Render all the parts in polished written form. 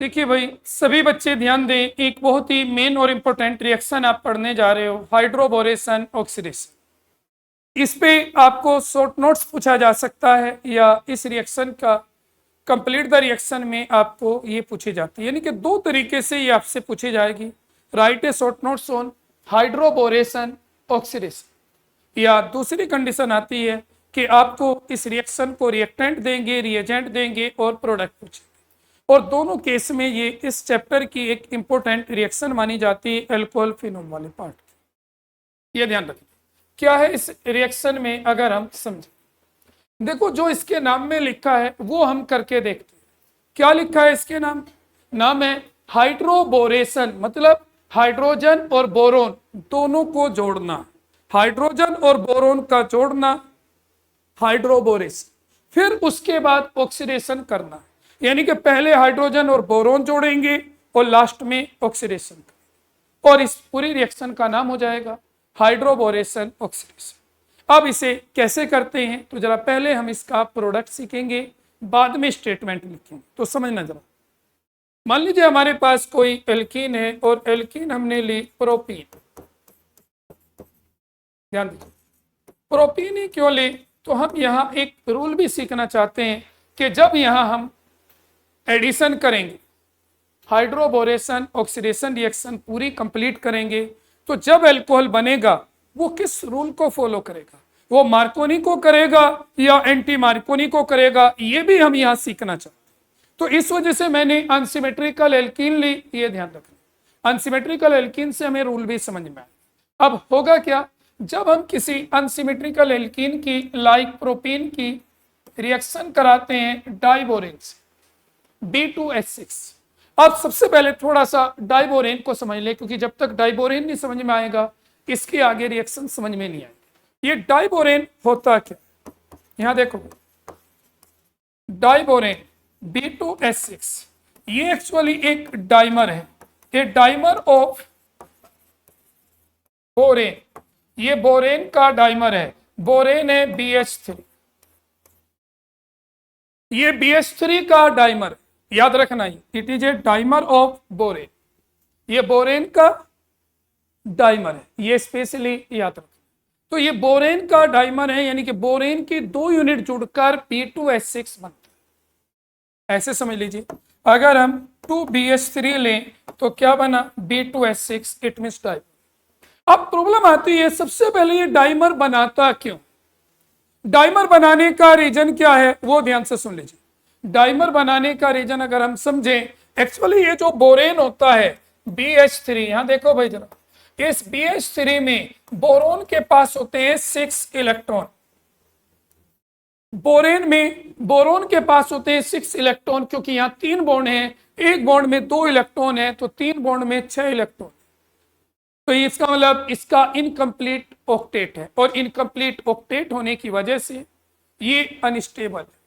देखिए भाई, सभी बच्चे ध्यान दें, एक बहुत ही मेन और इंपॉर्टेंट रिएक्शन आप पढ़ने जा रहे हो, हाइड्रोबोरेशन ऑक्सीडेशन। इस पे आपको शॉर्ट नोट्स पूछा जा सकता है या इस रिएक्शन का कंप्लीट द रिएक्शन में आपको ये पूछी जाती है, यानी कि दो तरीके से ये आपसे पूछी जाएगी। Right A short notes on hydroboration oxidation. या दूसरी कंडीशन आती है कि आपको इस रिएक्शन को रिएक्टेंट देंगे, रिएजेंट देंगे और प्रोडक्ट पूछेंगे। और दोनों केस में ये इस चैप्टर की एक इंपॉर्टेंट रिएक्शन मानी जाती है अल्कोहल फिनोल वाले पार्ट की। ये ध्यान रखें क्या है इस रिएक्शन में, अगर हम समझें। देखो, जो इसके नाम में लिखा है वो हम करके देखते हैं। क्या लिखा है इसके नाम है हाइड्रोबोरेशन, मतलब हाइड्रोजन और बोरोन दोनों को जोड़ना, हाइड्रोजन और बोरोन का जोड़ना हाइड्रोबोरेशन। फिर उसके बाद ऑक्सीडेशन करना, यानी कि पहले हाइड्रोजन और बोरोन जोड़ेंगे और लास्ट में ऑक्सीडेशन, और इस पूरी रिएक्शन का नाम हो जाएगा हाइड्रोबोरेशन ऑक्सीडेशन। अब इसे कैसे करते हैं तो जरा पहले हम इसका प्रोडक्ट सीखेंगे, बाद में स्टेटमेंट लिखेंगे। तो समझना जरा, मान लीजिए हमारे पास कोई एल्कीन है और एल्कीन हमने ली प्रोपीन। ध्यान दीजिए, प्रोपीन ही क्यों ले, तो हम यहाँ एक रूल भी सीखना चाहते हैं कि जब यहाँ हम एडिशन करेंगे, हाइड्रोबोरेशन ऑक्सीडेशन रिएक्शन पूरी कंप्लीट करेंगे, तो जब अल्कोहल बनेगा वो किस रूल को फॉलो करेगा, वो मार्कोनी को करेगा या एंटी मार्कोनी को करेगा, ये भी हम यहाँ सीखना चाहते हैं। तो इस वजह से मैंने अनसिमेट्रिकल एल्कीन ली, ये ध्यान रखना। अनसिमेट्रिकल एल्कीन से हमें रूल भी समझ में आया। अब होगा क्या, जब हम किसी अनसिमेट्रिकल एल्कीन की लाइक प्रोपीन की रिएक्शन कराते हैं डाइबोरेन से, B2H6। अब सबसे पहले थोड़ा सा डाइबोरेन को समझ ले, क्योंकि जब तक डाइबोरेन नहीं समझ में आएगा इसके आगे रिएक्शन समझ में नहीं आएगी। ये डाइबोरेन होता क्या, यहां देखो, डाइबोरेन B2H6 ये एक्चुअली एक डाइमर है, ये डाइमर ऑफ बोरेन, ये बोरेन का डाइमर है। बोरेन है BH3, ये BH3 का डाइमर, याद रखना ही, it is a dimer of borane, ये बोरेन का डाइमर है, ये स्पेशली याद रखना। तो ये बोरेन का डाइमर है, यानी कि बोरेन की दो यूनिट जुड़कर B2H6 बनता है। ऐसे समझ लीजिए, अगर हम 2BH3 लें तो क्या बना, B2H6, इट मींस डाइमर। अब प्रॉब्लम आती है, सबसे पहले ये डाइमर बनाता क्यों, डाइमर बनाने का रीजन क्या है वो ध्यान से सुन लीजिए। डाइमर बनाने का रीजन अगर हम समझें, एक्चुअली ये जो बोरेन होता है BH3, यहां देखो भाई जरा, इस BH3 में बोरोन के पास होते हैं 6 इलेक्ट्रॉन, बोरेन में बोरोन के पास होते हैं 6 इलेक्ट्रॉन, क्योंकि यहाँ 3 बॉन्ड हैं, एक बॉन्ड में 2 इलेक्ट्रॉन है, तो 3 बॉन्ड में 6 इलेक्ट्रॉन। तो इसका मतलब इसका इनकम्प्लीट ऑक्टेट है, और इनकम्प्लीट ऑक्टेट होने की वजह से ये अनस्टेबल है।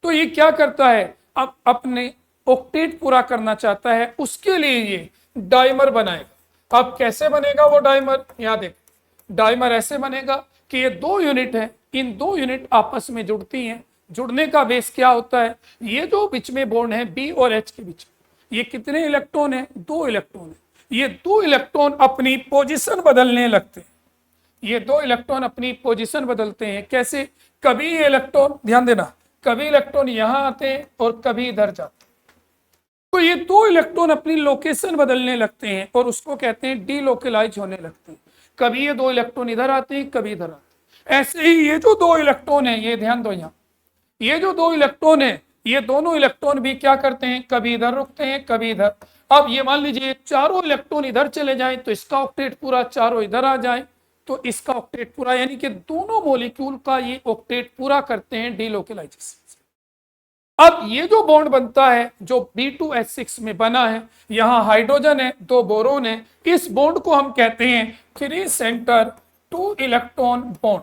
तो ये क्या करता है, अब अपने ऑक्टेट पूरा करना चाहता है, उसके लिए ये डाइमर बनाएगा। अब कैसे बनेगा वो डाइमर, यहाँ देख, डाइमर ऐसे बनेगा कि ये 2 यूनिट है, इन 2 यूनिट आपस में जुड़ती हैं। जुड़ने का बेस क्या होता है, ये जो बीच में बॉन्ड है B और H के बीच, ये कितने इलेक्ट्रॉन है, 2 इलेक्ट्रॉन है। ये 2 इलेक्ट्रॉन अपनी पोजीशन बदलने लगते हैं, ये 2 इलेक्ट्रॉन अपनी पोजीशन बदलते हैं। कैसे, कभी ये इलेक्ट्रॉन, ध्यान देना, कभी इलेक्ट्रॉन यहां आते हैं और कभी इधर जाते हैं। तो ये 2 इलेक्ट्रॉन अपनी लोकेशन बदलने लगते हैं और उसको कहते हैं डीलोकलाइज होने लगते हैं। कभी ये 2 इलेक्ट्रॉन इधर आते हैं, कभी इधर आते हैं। ऐसे ही ये जो 2 इलेक्ट्रॉन है, ये ध्यान दो, यहाँ ये जो 2 इलेक्ट्रॉन है, ये दोनों इलेक्ट्रॉन भी क्या करते हैं, कभी इधर रुकते हैं, कभी इधर। अब ये मान लीजिए चारों इलेक्ट्रॉन इधर चले जाए तो इसका ऑक्टेट पूरा, चारों इधर आ जाए तो इसका ऑक्टेट पूरा, यानी कि दोनों मॉलिक्यूल का ये ऑक्टेट पूरा करते हैं डीलोकलाइजेशन। अब ये जो बॉन्ड बनता है जो B2H6 में बना है, यहां हाइड्रोजन है, 2 बोरोन है, इस बॉन्ड को हम कहते हैं 3 सेंटर 2 इलेक्ट्रॉन बॉन्ड।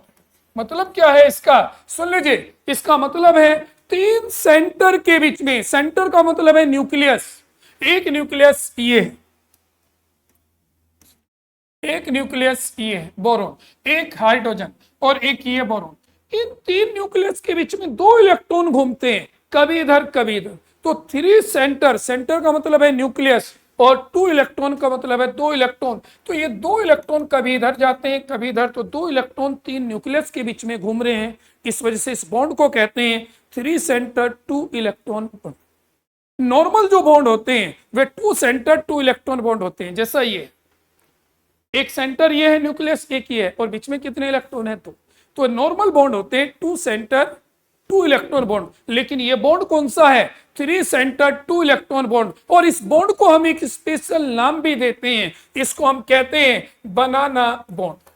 मतलब क्या है इसका, सुन लीजिए, इसका मतलब है 3 सेंटर के बीच में, सेंटर का मतलब है न्यूक्लियस, एक न्यूक्लियस ये है, एक न्यूक्लियस ये है बोरोन, एक हाइड्रोजन और एक ये बोरोन। इन 3 न्यूक्लियस के बीच में 2 इलेक्ट्रॉन घूमते हैं, कभी इधर कभी इधर। तो 3 सेंटर, सेंटर का मतलब है न्यूक्लियस, और 2 इलेक्ट्रॉन का मतलब है 2 इलेक्ट्रॉन। तो ये 2 इलेक्ट्रॉन कभी इधर जाते हैं कभी इधर, तो 2 इलेक्ट्रॉन 3 न्यूक्लियस के बीच में घूम रहे हैं, इस वजह से इस बॉन्ड को कहते हैं 3 सेंटर 2 इलेक्ट्रॉन बॉन्ड। नॉर्मल जो बॉन्ड होते हैं वे 2 सेंटर 2 इलेक्ट्रॉन बॉन्ड होते हैं, जैसा ये एक सेंटर ये है न्यूक्लियस, एक ही है, और बीच में कितने इलेक्ट्रॉन है, तो नॉर्मल बॉन्ड होते हैं 2 सेंटर 2 इलेक्ट्रॉन बॉन्ड। लेकिन ये बॉन्ड कौन सा है, 3 सेंटर 2 इलेक्ट्रॉन बॉन्ड, और इस बॉन्ड को हम एक स्पेशल नाम भी देते हैं, इसको हम कहते हैं बनाना बॉन्ड।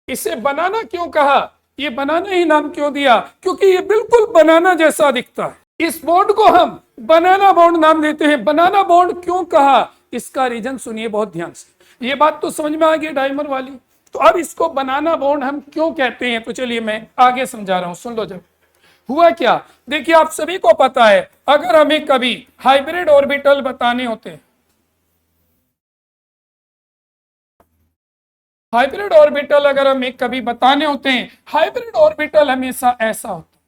इसे बनाना क्यों कहा, ये बनाना ही नाम क्यों दिया, क्योंकि ये बिल्कुल बनाना जैसा दिखता है, इस बॉन्ड को हम बनाना बॉन्ड नाम देते हैं। बनाना बॉन्ड क्यों कहा, इसका रीजन सुनिए बहुत ध्यान से, ये बात तो समझ में आ गई डायमर वाली। तो अब इसको बनाना बॉन्ड हम क्यों कहते हैं, तो चलिए मैं आगे समझा रहा हूं, सुन लो। जब हुआ क्या, देखिए आप सभी को पता है, अगर हमें कभी हाइब्रिड ऑर्बिटल बताने होते हैं, हाइब्रिड ऑर्बिटल अगर हमें कभी बताने होते हैं, हाइब्रिड ऑर्बिटल हमेशा ऐसा होता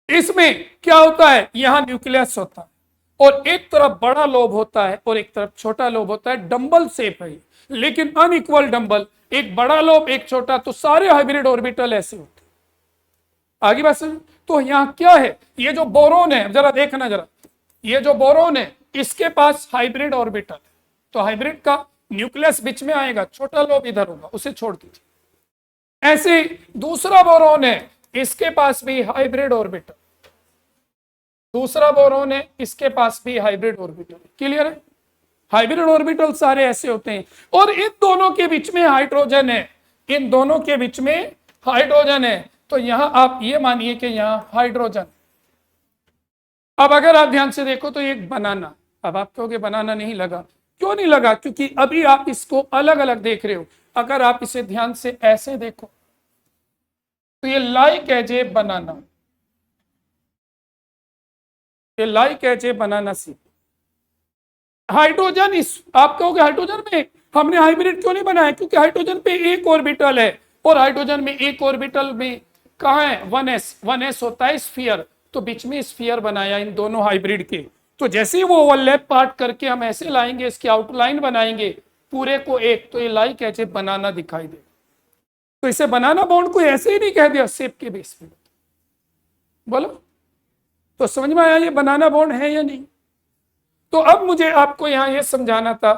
है, इसमें क्या होता है, यहां न्यूक्लियस होता है, और एक तरफ बड़ा लोब होता है और एक तरफ छोटा लोब होता है, डंबल शेप है, लेकिन अनइक्वल डंबल, एक बड़ा लोब एक छोटा, तो सारे हाइब्रिड ऑर्बिटल ऐसे होते हैं। आगे बात समझ, तो यहां क्या है, ये जो बोरोन है, जरा देखना जरा, ये जो बोरोन है इसके पास हाइब्रिड ऑर्बिटल है, तो हाइब्रिड का न्यूक्लियस बीच में आएगा, छोटा लोब इधर होगा, उसे छोड़ दीजिए। ऐसे दूसरा बोरोन है, इसके पास भी हाइब्रिड ऑर्बिटल, दूसरा बोरोन है इसके पास भी हाइब्रिड ऑर्बिटल, क्लियर है। हाइब्रिड ऑर्बिटल सारे ऐसे होते हैं, और इन दोनों के बीच में हाइड्रोजन है, इन दोनों के बीच में हाइड्रोजन है, तो यहां आप ये मानिए कि यहां हाइड्रोजन। अब अगर आप ध्यान से देखो तो ये बनाना, अब आप कहोगे बनाना नहीं लगा, क्यों नहीं लगा, क्योंकि अभी आप इसको अलग अलग देख रहे हो। अगर आप इसे ध्यान से ऐसे देखो तो ये लाइक एज ए बनाना, ये लाइक एज ए बनाना सी। हाइड्रोजन, इस आप कहोगे हाइड्रोजन में हमने हाइब्रिड क्यों नहीं बनाया, क्योंकि हाइड्रोजन पे एक ऑर्बिटल है, और हाइड्रोजन में एक ऑर्बिटल में कहां है, 1s होता है स्फीयर, तो बीच में स्फीयर बनाया इन दोनों हाइब्रिड के। तो जैसे ही वो ओवरलैप पार्ट करके हम ऐसे लाएंगे, इसकी आउटलाइन बनाएंगे पूरे को एक, तो ये लाइक ऐसे बनाना दिखाई दे। तो इसे बनाना बॉन्ड को ऐसे ही नहीं कह दिया, शेप के बेस पे, बोलो तो समझ में आया ये बनाना बॉन्ड है या नहीं। तो अब मुझे आपको यहां ये समझाना था,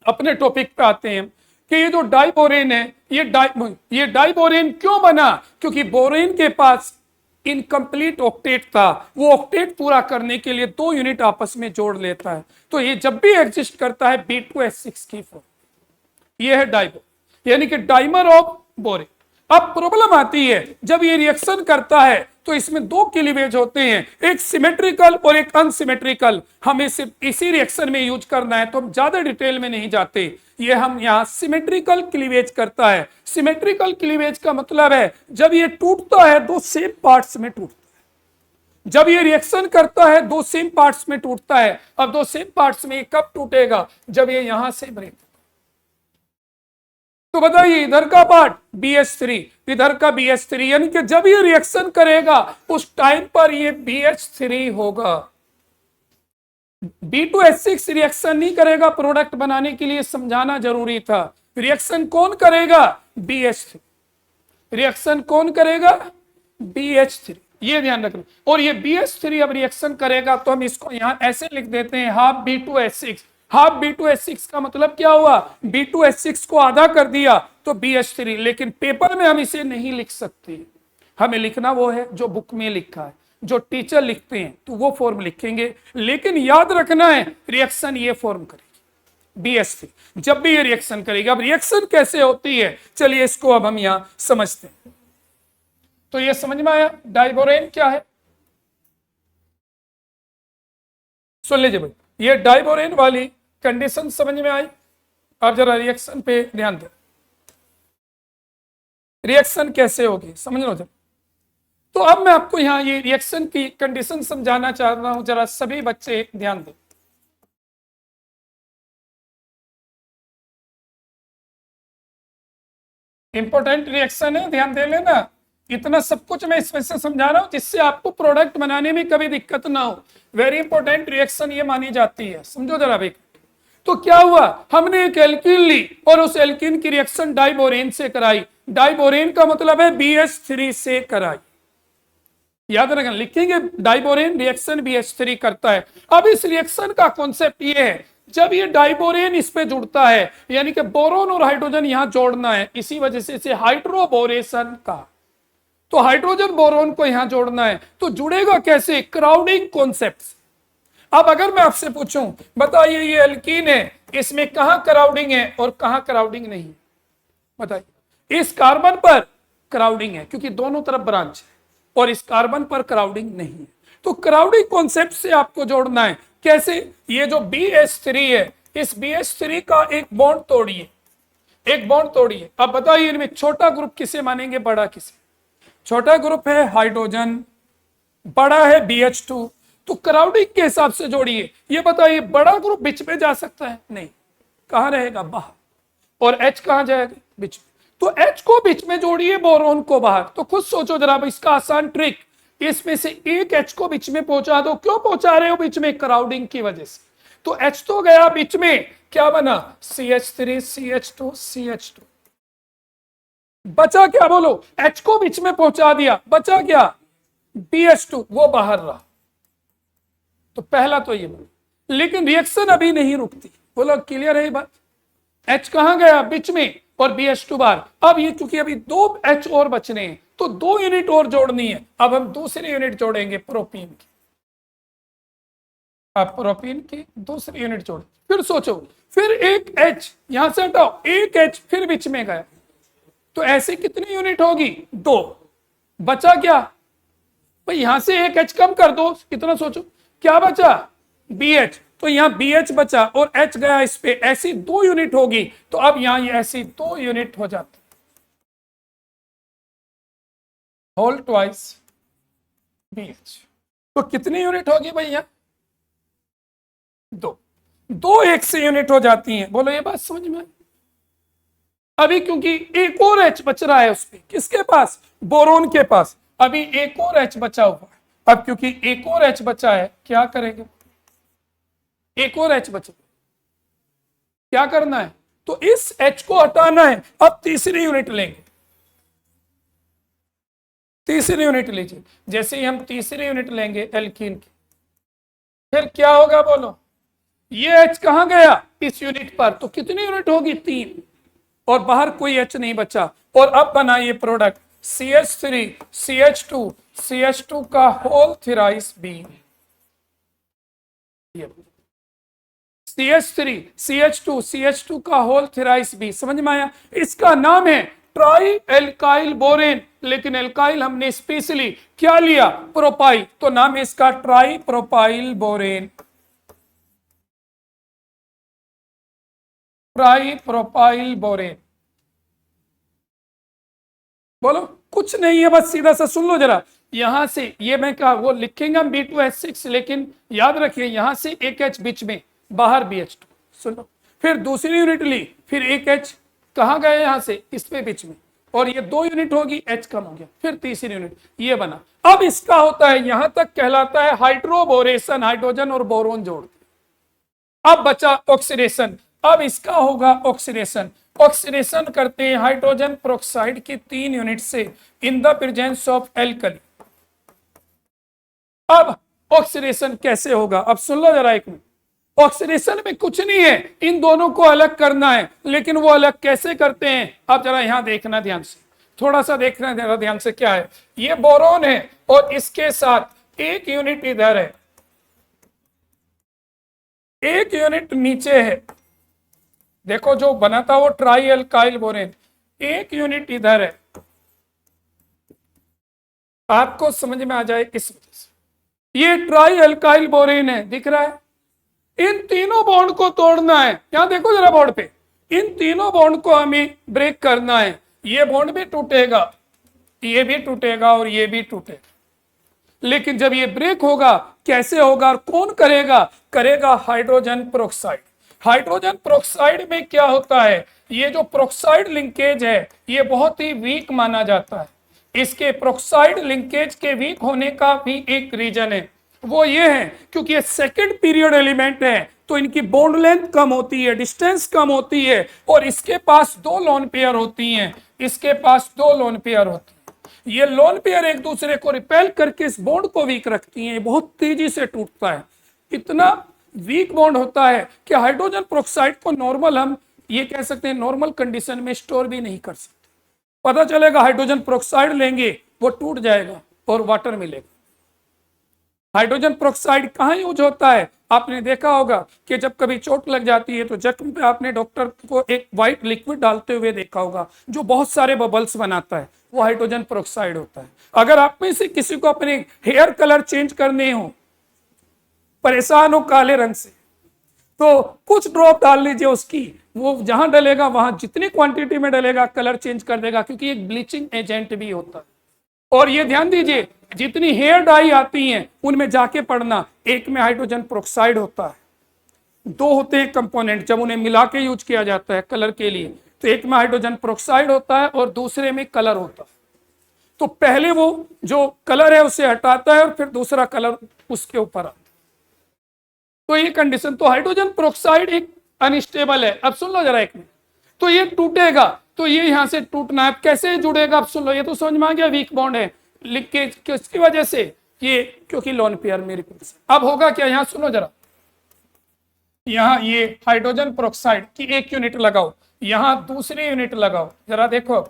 अपने टॉपिक पे आते हैं कि ये जो डाइबोरेन है, ये डाइबोरेन क्यों बना, क्योंकि बोरेन के पास इनकम्प्लीट ऑक्टेट था, वो ऑक्टेट पूरा करने के लिए 2 यूनिट आपस में जोड़ लेता है, तो ये जब भी एग्जिस्ट करता है B2S6 की फॉर्म, ये है डाइबो, यानी कि डाइमर ऑफ बोरेन। अब प्रॉब्लम आती है, जब ये रिएक्शन करता है तो इसमें 2 क्लीवेज होते हैं, एक सिमेट्रिकल और एक अनसिमेट्रिकल। हमें सिर्फ इसी रिएक्शन में यूज करना है, तो हम ज्यादा डिटेल में नहीं जाते। ये हम यहाँ सिमेट्रिकल क्लीवेज करता है। सिमेट्रिकल क्लीवेज का मतलब है जब ये टूटता है 2 सेम पार्ट्स में टूटता है, जब ये रिएक्शन करता है 2 सेम पार्ट्स में टूटता है। अब 2 सेम पार्ट्स में कब टूटेगा, जब ये यहां से ब्रेक। तो बताइए इधर का पार्ट BH3, इधर का BH3, यानी कि जब ये रिएक्शन करेगा उस टाइम पर ये BH3 होगा। B2S6 रिएक्शन नहीं करेगा, प्रोडक्ट बनाने के लिए समझाना जरूरी था। रिएक्शन कौन करेगा, BH3, रिएक्शन कौन करेगा, BH3, ये ध्यान रखना। और ये BH3 अब रिएक्शन करेगा तो हम इसको यहां ऐसे लिख देते हैं हाफ B2S6। हाफ B2S6 का मतलब क्या हुआ, B2S6 को आधा कर दिया तो BH3, लेकिन पेपर में हम इसे नहीं लिख सकते, हमें लिखना वो है जो बुक में लिखा है, जो टीचर लिखते हैं तो वो फॉर्म लिखेंगे, लेकिन याद रखना है रिएक्शन ये फॉर्म करेगी BH3 जब भी ये रिएक्शन करेगी। अब रिएक्शन कैसे होती है, चलिए इसको अब हम यहां समझते हैं। तो ये समझ में आया डाइबोरेन क्या है, सुन लीजिए भाई, ये डाइबोरेन वाली कंडीशन समझ में आई। अब जरा रिएक्शन पे ध्यान दें, रिएक्शन कैसे होगी समझ लो जरा। तो अब मैं आपको यहां ये रिएक्शन की कंडीशन समझाना चाहता हूं, जरा सभी बच्चे ध्यान दें। इंपॉर्टेंट रिएक्शन है, ध्यान दे लेना, इतना सब कुछ मैं इसमें से समझा रहा हूं जिससे आपको प्रोडक्ट बनाने में कभी दिक्कत ना हो। वेरी इंपॉर्टेंट रिएक्शन ये मानी जाती है, समझो जरा भाई। तो क्या हुआ, हमने एक एल्कीन ली और उस एल्कीन की रिएक्शन डाइबोरेन से कराई। डाइबोरेन का मतलब है BH3 से कराई। याद रखना, लिखेंगे डाइबोरेन रिएक्शन BH3 करता है। अब इस रिएक्शन का कॉन्सेप्ट ये है, जब ये डाइबोरेन इस पे जुड़ता है, यानी कि बोरोन और हाइड्रोजन यहां जोड़ना है, इसी वजह से इसे हाइड्रोबोरेशन का। तो हाइड्रोजन बोरोन को यहां जोड़ना है, तो जुड़ेगा कैसे, क्राउडिंग कॉन्सेप्ट। अब अगर मैं आपसे पूछूं, बताइए ये एल्कीन है, इसमें कहां क्राउडिंग है और कहां क्राउडिंग नहीं है, बताइए। इस कार्बन पर क्राउडिंग है क्योंकि दोनों तरफ ब्रांच है, और इस कार्बन पर क्राउडिंग नहीं है। तो क्राउडिंग कॉन्सेप्ट से आपको जोड़ना है। कैसे, ये जो BH3 है, इस BH3 का एक बॉन्ड तोड़िए, एक बॉन्ड तोड़िए। अब बताइए इनमें छोटा ग्रुप किसे मानेंगे, बड़ा किसे। छोटा ग्रुप है हाइड्रोजन, बड़ा है BH2। तो क्राउडिंग के हिसाब से जोड़िए। ये बताइए बड़ा ग्रुप बीच में जा सकता है, नहीं, कहां रहेगा, बाहर। और H कहां जाएगा, बीच में। तो H को बीच में जोड़िए, बोरोन को बाहर। तो खुद सोचो जरा, इसका आसान ट्रिक, इसमें से एक H को बीच में पहुंचा दो। क्यों पहुंचा रहे हो बीच में, क्राउडिंग की वजह से। तो H तो गया बीच में, क्या बना, CH3 CH2 CH2। बचा क्या, बोलो, H को बीच में पहुंचा दिया, बचा क्या, BH2, वो बाहर रहा। तो पहला तो ये बोलो, लेकिन रिएक्शन अभी नहीं रुकती, बोलो क्लियर है ये बात। H कहां गया, बीच में, और BH2 बाहर। अब ये चूंकि अभी 2 H और बचने हैं, तो 2 यूनिट और जोड़नी है। अब हम दूसरी यूनिट जोड़ेंगे, प्रोपीन की। अब प्रोपीन की दूसरी यूनिट जोड़, फिर सोचो, फिर एक H यहां से हटाओ, एक H फिर बीच में गया, तो ऐसे कितनी यूनिट होगी, 2। बचा क्या भाई, यहां से एक H कम कर दो, कितना सोचो, क्या बचा, BH। तो यहां BH बचा और H गया इस पे, ऐसी 2 यूनिट होगी। तो अब यहां ये ऐसी 2 यूनिट हो जाती, होल ट्वाइस BH। तो कितनी यूनिट होगी भाई, यहां 2, 2 एक से यूनिट हो जाती हैं। बोलो ये बात समझ में। अभी क्योंकि एक और H बच रहा है उस पे, किसके पास, बोरोन के पास। अभी एक और H बचा हुआ है। अब क्योंकि एक और H बचा है, क्या करेंगे, एक और H बचा, क्या करना है, तो इस H को हटाना है। अब तीसरी यूनिट लेंगे, तीसरी यूनिट लीजिए। जैसे ही हम तीसरी यूनिट लेंगे एल्कीन की, फिर क्या होगा, बोलो, ये H कहां गया, इस यूनिट पर। तो कितनी यूनिट होगी, 3, और बाहर कोई H नहीं बचा। और अब बना ये प्रोडक्ट CH3 CH2 CH2 का whole thrice B। CH3 CH2 CH2 का होल थ्राइस B, समझ में आया। इसका नाम है ट्राई एल्काइल बोरेन, लेकिन एल्काइल हमने स्पेशली क्या लिया, प्रोपाइल। तो नाम है इसका try propyl borane, try propyl borane. बोलो, कुछ नहीं है, बस सीधा सा सुन लो जरा। यहां से ये मैं कहा, वो लिखेंगे हम B2H6, लेकिन याद रखिए यहां से एक H बीच में, बाहर BH2, सुनो। फिर दूसरी यूनिट ली, फिर एक H कहां गया, यहां से इस पे बीच में, और ये 2 यूनिट होगी, H कम हो गया। फिर तीसरी यूनिट, ये बना। अब इसका होता है, यहां तक कहलाता है हाइड्रोबोरेशन, हाइड्रोजन और बोरोन जोड़। अब बचा ऑक्सीडेशन, अब इसका होगा ऑक्सीडेशन। ऑक्सीडेशन करते हैं हाइड्रोजन पेरोक्साइड की 3 यूनिट से इन द प्रेजेंस ऑफ एल्कली। अब ऑक्सीडेशन कैसे होगा, अब सुन लो जरा एक मिनट। ऑक्सीडेशन में कुछ नहीं है, इन दोनों को अलग करना है, लेकिन वो अलग कैसे करते हैं, अब जरा यहां देखना ध्यान से, थोड़ा सा देखना जरा ध्यान से। क्या है, ये बोरोन है और इसके साथ एक यूनिट इधर है, एक यूनिट नीचे है। देखो जो बना था वो ट्राई एल्काइल बोरेन, एक यूनिट इधर है। आपको समझ में आ जाए इस वजह से, ये ट्राई एल्काइल बोरेन है, दिख रहा है। इन तीनों बॉन्ड को तोड़ना है, यहां देखो जरा बोर्ड पे, इन तीनों बॉन्ड को हमें ब्रेक करना है। ये बॉन्ड भी टूटेगा, ये भी टूटेगा और ये भी टूटेगा। लेकिन जब ये ब्रेक होगा, कैसे होगा और कौन करेगा, करेगा हाइड्रोजन पेरोक्साइड। हाइड्रोजन पेरोक्साइड में क्या होता है, ये जो पेरोक्साइड लिंकेज है ये बहुत ही वीक माना जाता है। इसके प्रोक्साइड लिंकेज के वीक होने का भी एक रीजन है, वो ये है क्योंकि ये सेकंड पीरियड एलिमेंट है तो इनकी बॉन्ड लेंथ कम होती है, डिस्टेंस कम होती है, और इसके पास दो लोन पेयर होती हैं, इसके पास दो लोन पेयर होती है। ये लोन पेयर एक दूसरे को रिपेल करके इस बॉन्ड को वीक रखती हैं, बहुत तेजी से टूटता है। इतना वीक बॉन्ड होता है कि हाइड्रोजन प्रोक्साइड को नॉर्मल, हम ये कह सकते हैं नॉर्मल कंडीशन में स्टोर भी नहीं कर सकते। पता चलेगा हाइड्रोजन प्रोक्साइड लेंगे वो टूट जाएगा और वाटर मिलेगा। हाइड्रोजन प्रोक्साइड कहाँ यूज होता है? आपने देखा होगा कि जब कभी चोट लग जाती है तो जख्म पे आपने डॉक्टर को एक व्हाइट लिक्विड डालते हुए देखा होगा जो बहुत सारे बबल्स बनाता है, वो हाइड्रोजन प्रोक्साइड होता है। अगर आप में से किसी को अपने हेयर कलर चेंज करने हो, परेशान हो काले रंग से, तो कुछ ड्रॉप डाल लीजिए उसकी, वो जहां डलेगा वहां जितनी क्वांटिटी में डलेगा कलर चेंज कर देगा, क्योंकि एक ब्लीचिंग एजेंट भी होता है। और ये ध्यान दीजिए, जितनी हेयर डाई आती हैं उनमें जाके पढ़ना, एक में हाइड्रोजन प्रोक्साइड होता है, दो होते हैं कंपोनेंट जब उन्हें मिला के यूज किया जाता है कलर के लिए, तो एक में हाइड्रोजन प्रोक्साइड होता है और दूसरे में कलर होता है। तो पहले वो जो कलर है उसे हटाता है और फिर दूसरा कलर उसके ऊपर आता है। तो ये कंडीशन, तो हाइड्रोजन प्रोक्साइड एक अनस्टेबल है। अब सुन लो जरा एक मिनट, तो ये टूटेगा, तो ये यहां से टूटना है, कैसे जुड़ेगा? अब सुन लो, ये तो समझ में आ गया, वीक बॉन्ड है, लिंकेज किसकी वजह से? ये क्योंकि लोन पेयर में रिपीट। अब होगा क्या? यहां सुनो जरा, यहां ये हाइड्रोजन प्रोक्साइड की एक यूनिट लगाओ, यहां दूसरी यूनिट लगाओ, जरा देखो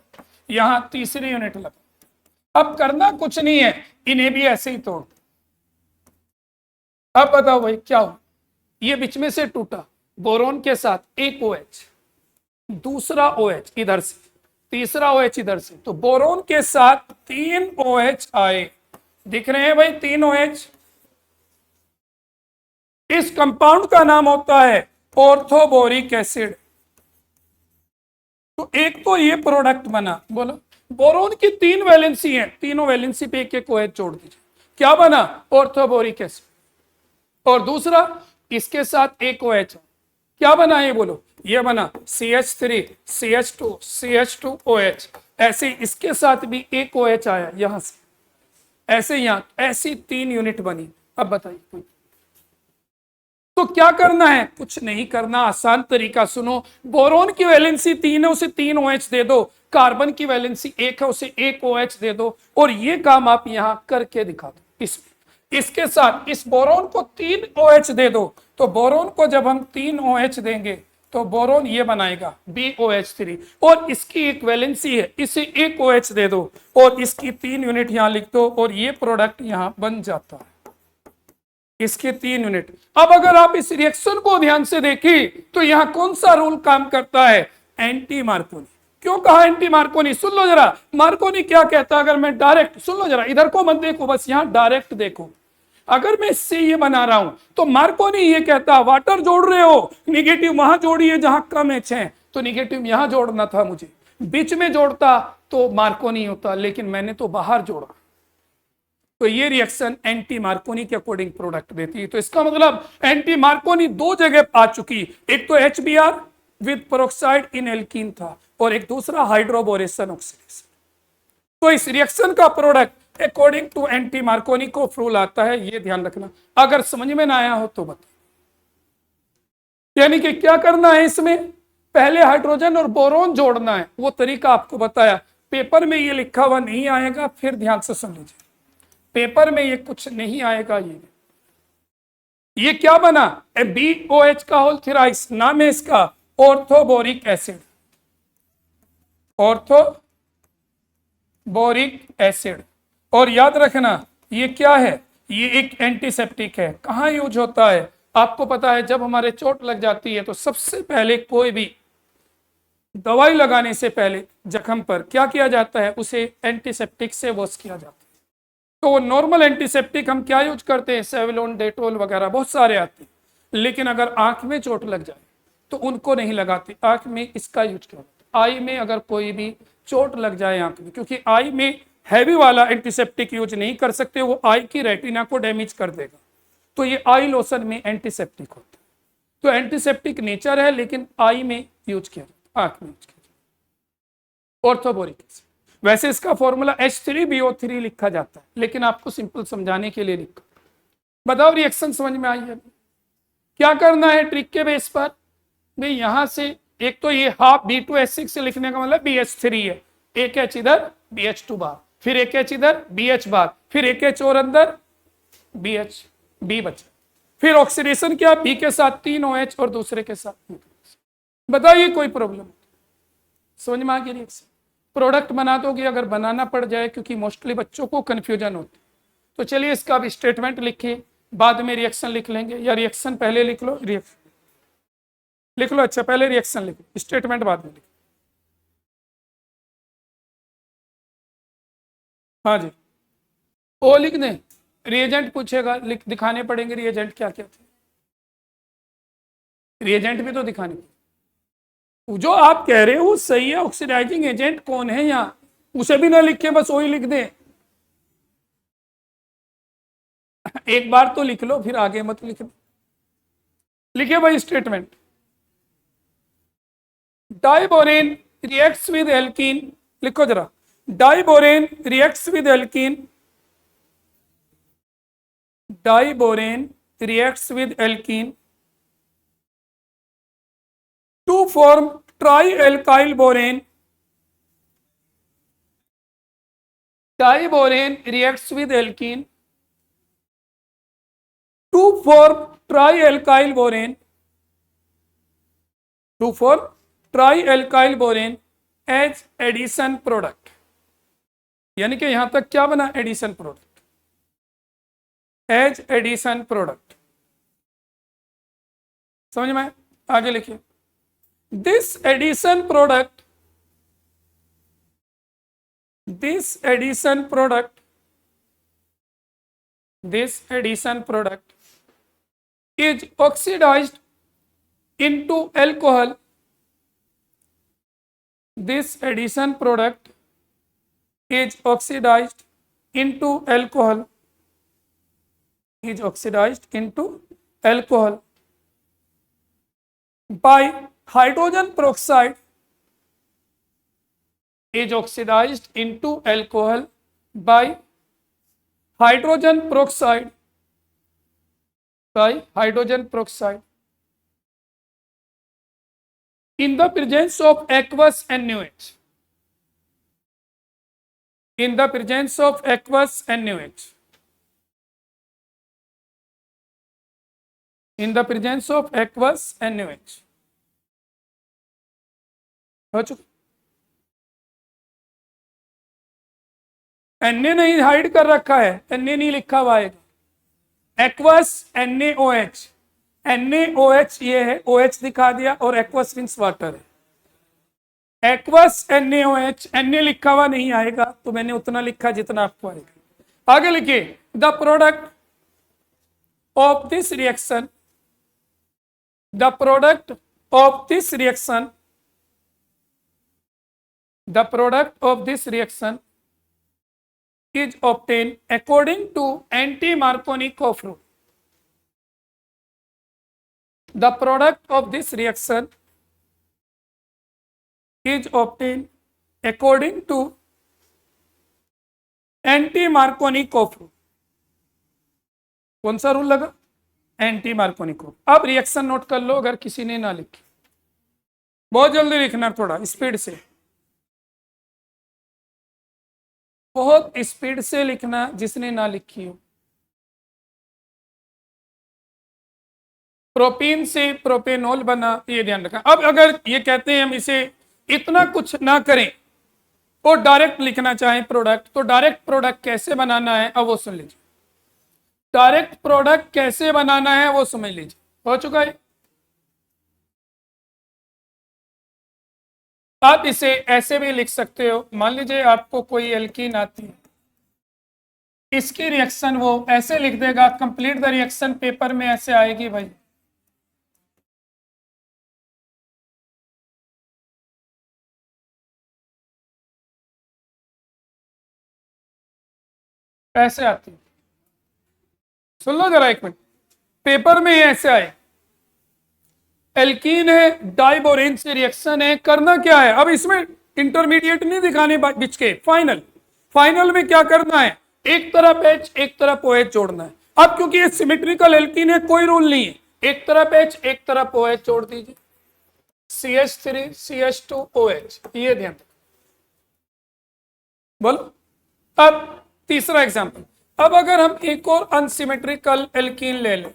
यहां तीसरी यूनिट लगाओ। अब करना कुछ नहीं है, इन्हें भी ऐसे ही तोड़। अब बताओ भाई क्या हो? ये बीच में से टूटा, बोरोन के साथ एक OH, दूसरा OH इधर से, तीसरा OH इधर से, तो बोरोन के साथ 3 OH आए। दिख रहे हैं भाई 3 OH? इस कंपाउंड का नाम होता है ऑर्थोबोरिक एसिड। तो एक तो ये प्रोडक्ट बना, बोलो बोरोन की 3 वैलेंसी है, तीनों वैलेंसी पे एक OH जोड़ दीजिए, क्या बना? Orthoboric acid. और दूसरा इसके साथ एक OH, क्या बना? ये बोलो, ये बना CH3 CH2 CH2OH। ऐसे इसके साथ भी एक OH आया यहां से, ऐसे यहां, ऐसी 3 यूनिट बनी। अब बताइए तो क्या करना है? कुछ नहीं करना, आसान तरीका सुनो। बोरोन की वैलेंसी 3 है, उसे 3 OH दे दो, कार्बन की वैलेंसी 1 है, उसे 1 OH दे दो, और ये काम आप यहां करके दिखा दो। इसके साथ इस बोरोन को 3 OH दे दो, तो बोरोन को जब हम 3 OH देंगे तो बोरोन ये बनाएगा BOH3, और इसकी एक वैलेंसी है, इसे 1 OH दे दो और इसकी 3 यूनिट यहां लिख दो, और ये प्रोडक्ट यहां बन जाता है, इसके 3 यूनिट। अब अगर आप इस रिएक्शन को ध्यान से देखें तो यहां कौन सा रूल काम करता है? Anti Markovnikov. क्यों कहा एंटी मार्कोनी? सुन लो जरा, मार्कोनी क्या कहता है? अगर मैं डायरेक्ट, सुन लो जरा, इधर को मत देखो, बस यहां डायरेक्ट देखो। अगर मैं इससे ये बना रहा हूं तो मार्कोनी ये कहता, वाटर जोड़ रहे हो, निगेटिव वहां जोड़िए जहां कम H है, तो निगेटिव यहां जोड़ना था मुझे, बीच में जोड़ता तो मार्कोनी होता, लेकिन मैंने तो बाहर जोड़ा। तो ये रिएक्शन एंटी मार्कोनी के अकॉर्डिंग प्रोडक्ट देती है। तो इसका मतलब एंटी मार्कोनी 2 जगह आ चुकी, एक तो HBr with peroxide in alkene था, और एक दूसरा हाइड्रोबोरेशन ऑक्सीडेशन। तो इस रिएक्शन का product according to anti Markovnikov को फ्रूल आता है, ये ध्यान रखना। अगर समझ में ना आया हो तो बता। यानी कि क्या करना है इसमें? पहले हाइड्रोजन और बोरोन जोड़ना है, वो तरीका आपको बताया। पेपर में ये लिखा हुआ नहीं आएगा, फिर ध्यान से सुन लीजिए, पेपर में ये कुछ नहीं आएगा। ये क्या बना? BOH का होल थ्राइस, नाम है इसका ऑर्थोबोरिक एसिड, ऑर्थोबोरिक एसिड। और याद रखना ये क्या है? ये एक एंटीसेप्टिक है। कहाँ यूज होता है? आपको पता है, जब हमारे चोट लग जाती है तो सबसे पहले कोई भी दवाई लगाने से पहले जख्म पर क्या किया जाता है? उसे एंटीसेप्टिक से वॉश किया जाता है। तो नॉर्मल एंटीसेप्टिक हम क्या यूज करते हैं? सेवलोन, डेटोल वगैरह बहुत सारे आते हैं, लेकिन अगर आंख में चोट लग जाए तो उनको नहीं लगाते, आंख में इसका यूज किया जाता है। आई में अगर कोई भी चोट लग जाए आंख में, क्योंकि आई में हैवी वाला एंटीसेप्टिक यूज नहीं कर सकते, वो आई की रेटिना को डैमेज कर देगा, तो ये आई लोशन में एंटीसेप्टिक होता है। तो एंटीसेप्टिक नेचर है, लेकिन आई में यूज किया जाता है, आंख में यूज किया जाता है ऑर्थोबोरिक एसिड। वैसे इसका फॉर्मूला H3BO3 लिखा जाता है, लेकिन आपको सिंपल समझाने के लिए लिखा। बताओ रिएक्शन समझ में आई है? क्या करना है ट्रिक के बेस पर भाई, यहां से एक तो ये हाफ B2H6 से लिखने का मतलब BH3 है, एक H इधर BH2 बार, फिर एक H इधर BH बार, फिर एक H और अंदर BH B बचा, फिर ऑक्सीडेशन क्या, B के साथ 3 OH और दूसरे के साथ। बताइए कोई प्रॉब्लम? समझ में आ गई रिएक्शन? प्रोडक्ट बना दोगे अगर बनाना पड़ जाए, क्योंकि मोस्टली बच्चों को कंफ्यूजन होती है। तो चलिए इसका अब स्टेटमेंट लिखिए, बाद में रिएक्शन लिख लेंगे, या रिएक्शन पहले लिख लो, रिएक्शन लिख लो। अच्छा पहले रिएक्शन लिखो, स्टेटमेंट बाद में लिखो। हाँ जी, ओ लिख दें। रिएजेंट पूछेगा, लिख दिखाने पड़ेंगे रिएजेंट क्या क्या थे, रिएजेंट भी तो दिखाने पड़ेंगे। जो आप कह रहे हो वो सही है, ऑक्सीडाइजिंग एजेंट कौन है यहाँ, उसे भी ना लिखे, बस वही लिख दें। एक बार तो लिख लो, फिर आगे मत लिख दो। लिखिए भाई statement, diborane reacts with alkene, लिखो जरा, diborane reacts with alkene, diborane reacts with alkene to form trialkyl borane. Diborane reacts with alkene to form trialkyl borane, to form trialkyl borane as addition product. यानी कि यहां तक क्या बना, addition product, as addition product. समझ में? आगे लिखिए, this addition product, this addition product, this addition product is oxidized into alcohol. This addition product is oxidized into alcohol, is oxidized into alcohol by hydrogen peroxide, is oxidized into alcohol by hydrogen peroxide, by hydrogen peroxide in the presence of aqueous NaOH, in the presence of aqueous NaOH, in the presence of aqueous NaOH। हो चुका? Na नहीं hide कर रखा है, Na नहीं लिखा हुआ है, एक्वस NaOH, NaOH ये है, OH दिखा दिया, और एक्वस मींस वाटर है। एक्वस NaOH, Na लिखा हुआ नहीं आएगा, तो मैंने उतना लिखा जितना आपको आएगा। आगे लिखिए, the product of this reaction, the product of this reaction, the product of this reaction is obtained according to anti-Markovnikov rule. The product of this reaction is obtained according to anti-Markovnikov rule. कौन सा rule लगा? Anti-Markovnikov. अब reaction note कर लो अगर किसी ने ना लिखी, बहुत जल्दी लिखना, थोड़ा स्पीड से, बहुत स्पीड से लिखना जिसने ना लिखी हो। प्रोपीन से प्रोपेनॉल बना, ये ध्यान रखना। अब अगर ये कहते हैं हम इसे इतना कुछ ना करें और डायरेक्ट लिखना चाहें प्रोडक्ट, तो डायरेक्ट प्रोडक्ट कैसे बनाना है अब वो सुन लीजिए। डायरेक्ट प्रोडक्ट कैसे बनाना है वो समझ लीजिए। हो चुका है? आप इसे ऐसे भी लिख सकते हो, मान लीजिए आपको कोई एल्कीन आती है, इसकी रिएक्शन वो ऐसे लिख देगा, कंप्लीट द रिएक्शन पेपर में ऐसे आएगी भाई, ऐसे आती है। सुन लो जरा एक मिनट, पेपर में ऐसे आए, एल्कीन है, डाइबोरेन से रिएक्शन है, करना क्या है अब इसमें, इंटरमीडिएट नहीं दिखाने बीच के, फाइनल। फाइनल में क्या करना है, एक तरफ H एक तरफ OH जोड़ना है। अब क्योंकि ये सिमेट्रिकल एल्कीन है, कोई रूल नहीं है, एक तरफ H एक तरफ OH जोड़ दीजिए, CH3 CH2 OH, ये ध्यान बोलो। अब तीसरा एग्जांपल, अब अगर हम एक और अनसिमेट्रिकल एल्कीन ले लें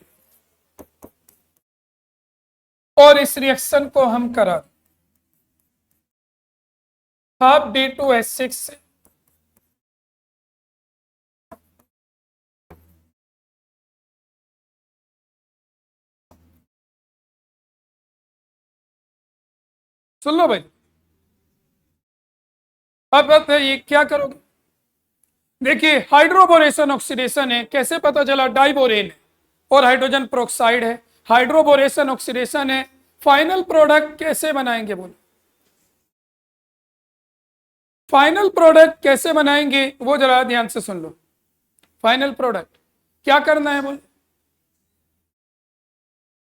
और इस रिएक्शन को हम करा हाफ D2H6 से सुन लो भाई, अब बात है ये क्या करोगे, देखिए हाइड्रोबोरेशन ऑक्सीडेशन है, कैसे पता चला, डाइबोरेन है और हाइड्रोजन प्रोक्साइड है, हाइड्रोबोरेशन ऑक्सीडेशन है, फाइनल प्रोडक्ट कैसे बनाएंगे बोलो, फाइनल प्रोडक्ट कैसे बनाएंगे वो जरा ध्यान से सुन लो। फाइनल प्रोडक्ट क्या करना है बोलो,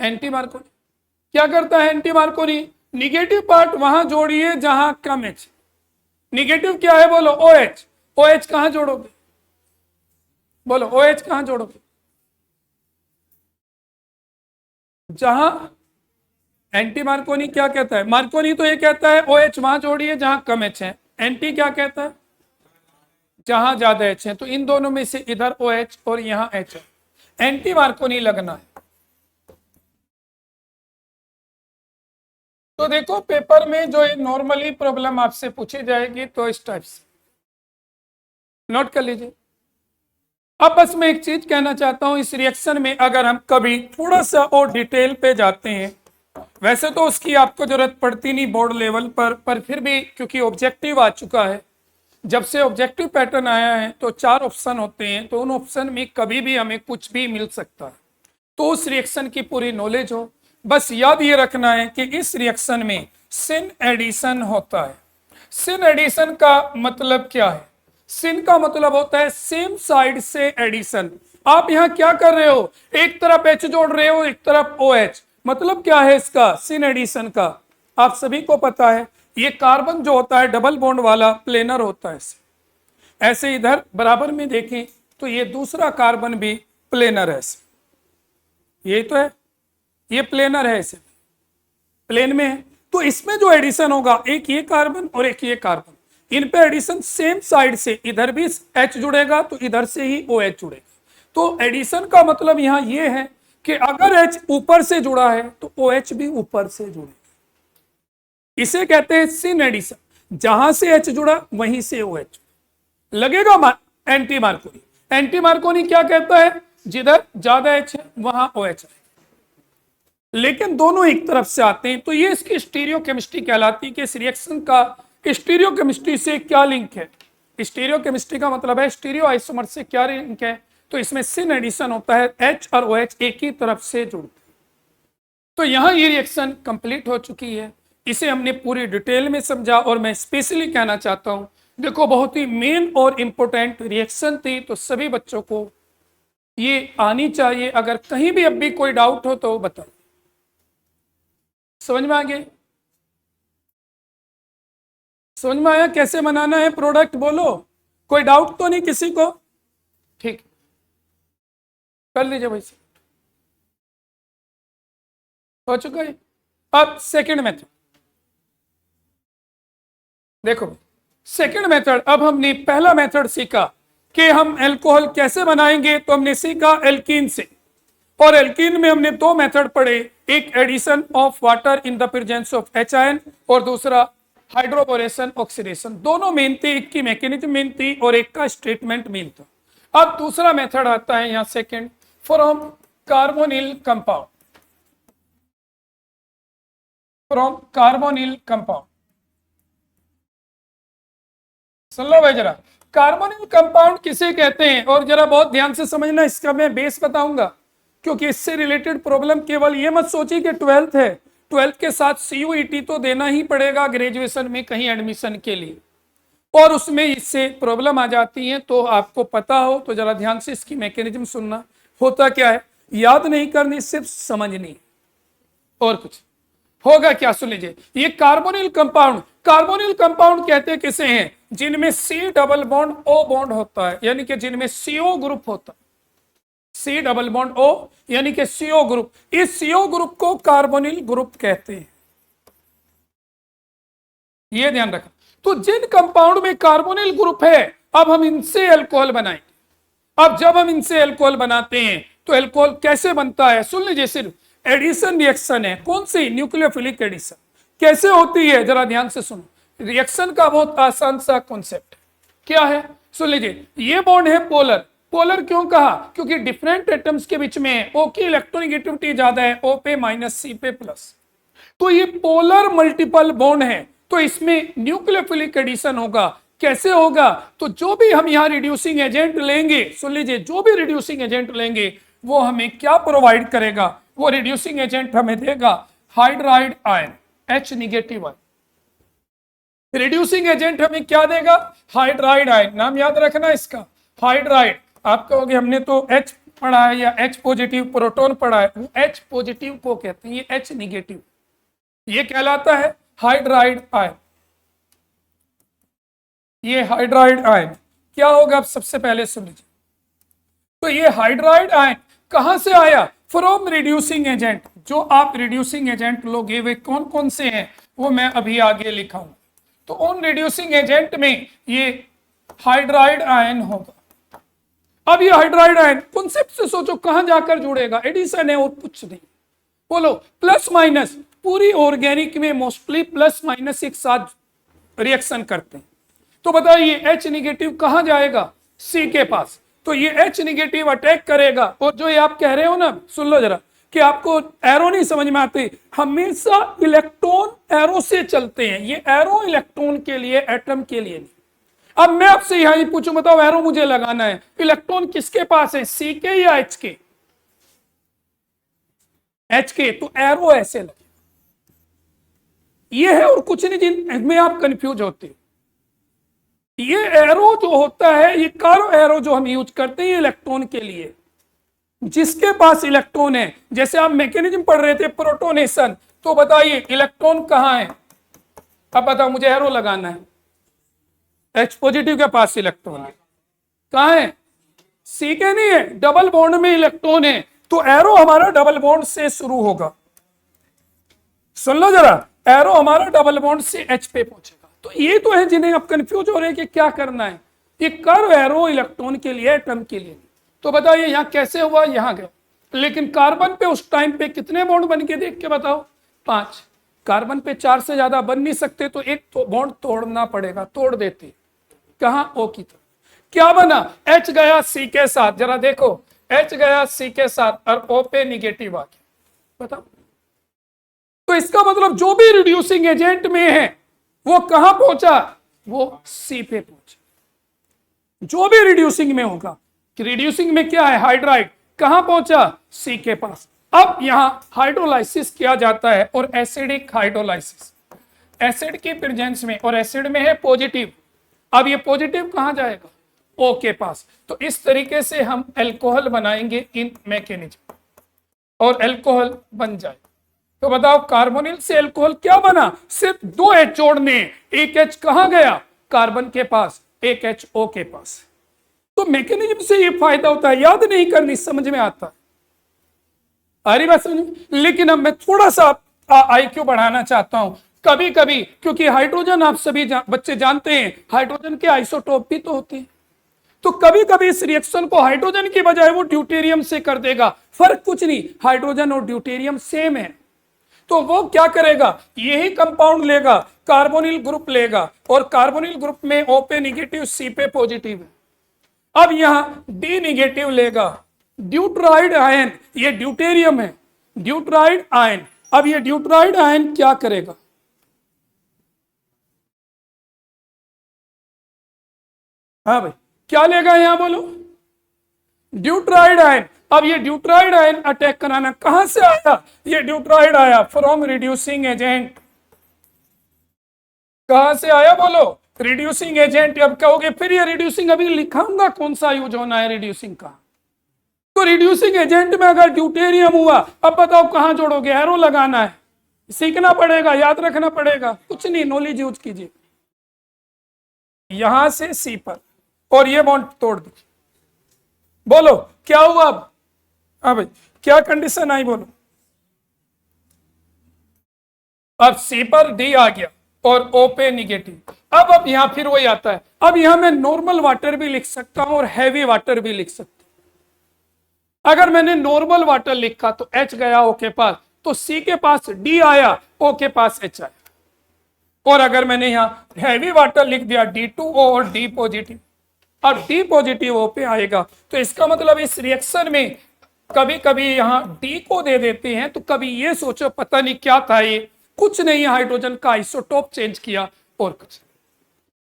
एंटी मार्कोनी। क्या करता है एंटी मार्कोनी, निगेटिव पार्ट वहां जोड़िए जहां कम H, निगेटिव क्या है बोलो, OH, OH कहां जोड़ोगे बोलो, OH कहां जोड़ोगे, जहां एंटी मार्कोनी क्या कहता है, मार्कोनी तो ये कहता है OH वहां जोड़िए जहां कम H है, एंटी क्या कहता है जहां ज्यादा H है, तो इन दोनों में से इधर OH और यहां H है, एंटी मार्कोनी लगना है। तो देखो पेपर में जो नॉर्मली प्रॉब्लम आपसे पूछी जाएगी तो इस टाइप से नोट कर लीजिए। अब बस मैं एक चीज कहना चाहता हूं, इस रिएक्शन में अगर हम कभी थोड़ा सा और डिटेल पे जाते हैं, वैसे तो उसकी आपको जरूरत पड़ती नहीं बोर्ड लेवल पर फिर भी क्योंकि ऑब्जेक्टिव आ चुका है, जब से ऑब्जेक्टिव पैटर्न आया है तो 4 ऑप्शन होते हैं, तो उन ऑप्शन में कभी भी हमें कुछ भी मिल सकता है, तो उस रिएक्शन की पूरी नॉलेज हो। बस याद ये रखना है कि इस रिएक्शन में सिन एडिशन होता है। सिन एडिशन का मतलब क्या है, सिन का मतलब होता है सेम साइड से एडिशन। आप यहां क्या कर रहे हो, एक तरफ H जोड़ रहे हो एक तरफ OH, मतलब क्या है इसका सिन एडिशन का, आप सभी को पता है ये कार्बन जो होता है डबल बॉन्ड वाला प्लेनर होता है, ऐसे इधर बराबर में देखें तो ये दूसरा कार्बन भी प्लेनर है, यही तो है, ये प्लेनर है, ऐसे प्लेन में है, तो इसमें जो एडिशन होगा एक ये कार्बन और एक ये कार्बन, इन पे एडिशन सेम साइड से, इधर भी H जुड़ेगा तो इधर से ही OH जुड़ेगा। तो एडिशन का मतलब यहां ये है कि अगर H ऊपर से जुड़ा है तो OH भी ऊपर से जुड़ेगा, इसे कहते हैं सिन एडिशन, जहां से H जुड़ा वहीं से OH लगेगा। एंटी मार्कोनी, एंटी मार्कोनी क्या कहता है, जिधर ज्यादा H है वहां OH है, लेकिन दोनों एक तरफ से आते हैं, तो ये इसकी स्टीरियोकेमिस्ट्री कहलाती है कि इस रिएक्शन का स्टीरियोकेमिस्ट्री से क्या लिंक है। स्टीरियोकेमिस्ट्री का मतलब है स्टीरियो आइसोमर से क्या लिंक है, तो इसमें सिन एडिशन होता है, H और OH एक ही तरफ से जुड़ते हैं। तो यहां ये रिएक्शन कंप्लीट हो चुकी है, इसे हमने पूरी डिटेल में समझा, और मैं स्पेशली कहना चाहता हूं देखो बहुत ही मेन और इंपॉर्टेंट रिएक्शन थी, तो सभी बच्चों को ये आनी चाहिए। अगर कहीं भी अब भी कोई डाउट हो तो बताओ, समझ में आ गया, समझ में आया कैसे बनाना है प्रोडक्ट, बोलो कोई डाउट तो नहीं किसी को, ठीक कर लीजिए भाई, हो चुका है। अब सेकंड मेथड देखो, सेकंड मेथड, अब हमने पहला मेथड सीखा कि हम अल्कोहल कैसे बनाएंगे, तो हमने सीखा एल्कीन से, और एल्कीन में हमने 2 मेथड पढ़े, एक addition of water in the presence of H और दूसरा हाइड्रोबोरेशन ऑक्सीडेशन, दोनों मेन थे, एक की मैकेनिज्म मेन थी और एक का स्टेटमेंट मेन था। अब दूसरा मेथड आता है यहां second, from carbonyl compound, from carbonyl compound, सुन लो भाई जरा, कार्बोनिल कंपाउंड किसे कहते हैं, और जरा बहुत ध्यान से समझना, इसका मैं बेस बताऊंगा, क्योंकि इससे रिलेटेड प्रॉब्लम केवल ये मत सोचिए कि 12th है, 12th के साथ CUET तो देना ही पड़ेगा ग्रेजुएशन में कहीं एडमिशन के लिए, और उसमें इससे प्रॉब्लम आ जाती है, तो आपको पता हो तो जरा ध्यान से इसकी मैकेनिज्म सुनना, होता क्या है, याद नहीं करनी सिर्फ समझनी और कुछ। होगा क्या, सुन लीजिए, ये कार्बोनिल कंपाउंड कहते हैं किसे हैं, जिनमें C double bond O bond होता है, यानी कि जिनमें सीओ ग्रुप होता है, सी डबल बॉन्ड ओ यानी कि सीओ ग्रुप। इस सीओ ग्रुप को कार्बोनिल ग्रुप कहते हैं, ये ध्यान रखना। तो जिन कंपाउंड में कार्बोनिल ग्रुप है, अब हम इनसे अल्कोहल बनाएंगे। अब जब हम इनसे अल्कोहल बनाते हैं तो अल्कोहल कैसे बनता है, सुन लीजिए, सिर्फ एडिशन रिएक्शन है। कौन सी, न्यूक्लियोफिलिक एडिशन। कैसे होती है जरा ध्यान से सुनो, रिएक्शन का बहुत आसान सा कॉन्सेप्ट क्या है, सुन लीजिए। ये बॉन्ड है पोलर, पोलर क्यों कहा, क्योंकि डिफरेंट एटम्स के बीच में ओ की इलेक्ट्रोनेगेटिविटी ज्यादा है, ओ पे माइनस सी पे प्लस, तो ये पोलर मल्टीपल बॉन्ड है, तो इसमें न्यूक्लियोफिलिक एडिशन होगा। कैसे होगा, तो जो भी हम यहां रिड्यूसिंग एजेंट लेंगे, सुन लीजिए, जो भी रिड्यूसिंग एजेंट लेंगे वो हमें क्या प्रोवाइड करेगा, वो रिड्यूसिंग एजेंट हमें देगा hydride ion, H negative ion. Reducing agent हमें क्या देगा, हाइड्राइड आयन, नाम याद रखना इसका, हाइड्राइड। आप कहोगे हमने तो H पढ़ा है या H पॉजिटिव प्रोटॉन पढ़ा है, वो H पॉजिटिव को कहते हैं, ये H निगेटिव, ये कहलाता है हाइड्राइड आयन। ये हाइड्राइड आयन क्या होगा, अब सबसे पहले सुन लीजिए, तो ये हाइड्राइड आयन कहां से आया, फ्रॉम रिड्यूसिंग एजेंट। जो आप रिड्यूसिंग एजेंट लोगे वे कौन कौन से हैं, वो मैं अभी आगे लिखा हूं। तो उन रिड्यूसिंग एजेंट में ये हाइड्राइड आयन होगा। अब ये हाइड्राइड आयन कॉन्सेप्ट से सोचो, कहां जाकर जुड़ेगा, एडिशन है और कुछ नहीं। बोलो, प्लस माइनस, पूरी ऑर्गेनिक में मोस्टली प्लस माइनस एक साथ रिएक्शन करते हैं। तो बताइए H निगेटिव कहां जाएगा, C के पास, तो ये H निगेटिव अटैक करेगा। और जो ये आप कह रहे हो ना, सुन लो जरा, कि आपको एरो नहीं समझ में आती, हमेशा इलेक्ट्रॉन एरो से चलते हैं, ये एरो इलेक्ट्रॉन के लिए, एटम के लिए नहीं। अब मैं आपसे यहां पूछूं, बताओ एरो मुझे लगाना है, इलेक्ट्रॉन किसके पास है, C के या H के, H के, तो एरो ऐसे लगे, ये है और कुछ नहीं, जिनमें आप कंफ्यूज होते हो। ये एरो जो होता है, ये कर्व एरो जो हम यूज करते हैं इलेक्ट्रॉन के लिए, जिसके पास इलेक्ट्रॉन है। जैसे आप मैकेनिज्म पढ़ रहे थे प्रोटोनेशन, तो बताइए इलेक्ट्रॉन कहां है, अब बताओ मुझे एरो लगाना है, H पॉजिटिव के पास इलेक्ट्रॉन है, कहां है, C के नहीं है, डबल बॉन्ड में इलेक्ट्रॉन है, तो एरो हमारा डबल बॉन्ड से शुरू होगा। सुन लो जरा, एरो हमारा डबल बॉन्ड से H पे पहुंचेगा। तो ये तो है जिन्हें आप कंफ्यूज हो रहे हैं कि क्या करना है, ये कर्व एरो इलेक्ट्रॉन के लिए, एटम के लिए। तो बताइए यहां कैसे हुआ, यहां गया, लेकिन कार्बन पे उस टाइम पे कितने बॉन्ड बन के देख के बताओ, 5। कार्बन पे 4 से ज्यादा बन नहीं सकते, तो एक तो बॉन्ड तोड़ना पड़ेगा, तोड़ देते, कहां, O की तरफ। क्या बना, H गया C के साथ, जरा देखो, H गया C के साथ और O पे निगेटिव आ गया, बताओ। तो इसका मतलब जो भी रिड्यूसिंग एजेंट में है वो कहां पहुंचा, वो C पे पहुंचा, जो भी रिड्यूसिंग में होगा। रिड्यूसिंग में क्या है, हाइड्राइड, कहां पहुंचा, C के पास। अब यहां हाइड्रोलाइसिस किया जाता है, और एसिडिक हाइड्रोलाइसिस, एसिड की प्रेजेंस में, और एसिड में है पॉजिटिव। अब ये पॉजिटिव कहां जाएगा, O के पास। तो इस तरीके से हम अल्कोहल बनाएंगे इन मैकेनिज्म, और अल्कोहल बन जाए। तो बताओ कार्बोनिल से अल्कोहल क्या बना, सिर्फ 2 H जोड़ने, एक H कहां गया, कार्बन के पास, एक H O के पास। तो मैकेनिज्म से ये फायदा होता है, याद नहीं करनी, समझ में आता है, अरे बात समझ। लेकिन अब मैं थोड़ा सा IQ बढ़ाना चाहता हूं। कभी कभी, क्योंकि हाइड्रोजन आप सभी बच्चे जानते हैं, हाइड्रोजन के आइसोटोप भी तो होते हैं, तो कभी कभी इस रिएक्शन को हाइड्रोजन की बजाय वो ड्यूटेरियम से कर देगा। फर्क कुछ नहीं, हाइड्रोजन और ड्यूटेरियम सेम है। तो वो क्या करेगा, यही कंपाउंड लेगा, कार्बोनिल ग्रुप लेगा, और कार्बोनिल ग्रुप में O पे निगेटिव, C पे पॉजिटिव है। अब यहां D निगेटिव लेगा, ड्यूटराइड आयन, ये ड्यूटेरियम है, ड्यूटराइड आयन। अब ये ड्यूटराइड आयन क्या करेगा, हाँ भाई, क्या लेगा यहां बोलो, ड्यूटराइड आयन। अब ये ड्यूटराइड आयन अटैक कराना कहां से आया, ये ड्यूटराइड आया फ्रॉम रिड्यूसिंग एजेंट। कहां से आया बोलो, रिड्यूसिंग एजेंट। अब कहोगे फिर ये रिड्यूसिंग अभी लिखाऊंगा कौन सा यूज होना है रिड्यूसिंग का, तो रिड्यूसिंग एजेंट में अगर ड्यूटेरियम हुआ, अब बताओ कहां जोड़ोगे, एरो लगाना है, सीखना पड़ेगा, याद रखना पड़ेगा, कुछ नहीं, नॉलेज यूज कीजिए। यहां से सी पर और ये बॉन्ड तोड़ दीजिए। बोलो क्या हुआ अब? हाँ भाई, क्या कंडीशन आई बोलो? अब सी पर डी आ गया और ओ पे निगेटिव। अब यहां फिर वही आता है। अब यहां मैं नॉर्मल वाटर भी लिख सकता हूं और हैवी वाटर भी लिख सकता हूं। अगर मैंने नॉर्मल वाटर लिखा तो एच गया ओ के पास, तो सी के पास डी आया, ओ के पास एच आया। और अगर मैंने यहां हैवी वाटर लिख दिया D2O और डी पॉजिटिव, अब डी पॉजिटिव ओ पे आएगा, तो इसका मतलब इस रिएक्शन में कभी कभी यहां डी को दे देते हैं, तो कभी ये सोचो पता नहीं क्या था, ये कुछ नहीं, हाइड्रोजन का आइसोटोप चेंज किया और कुछ।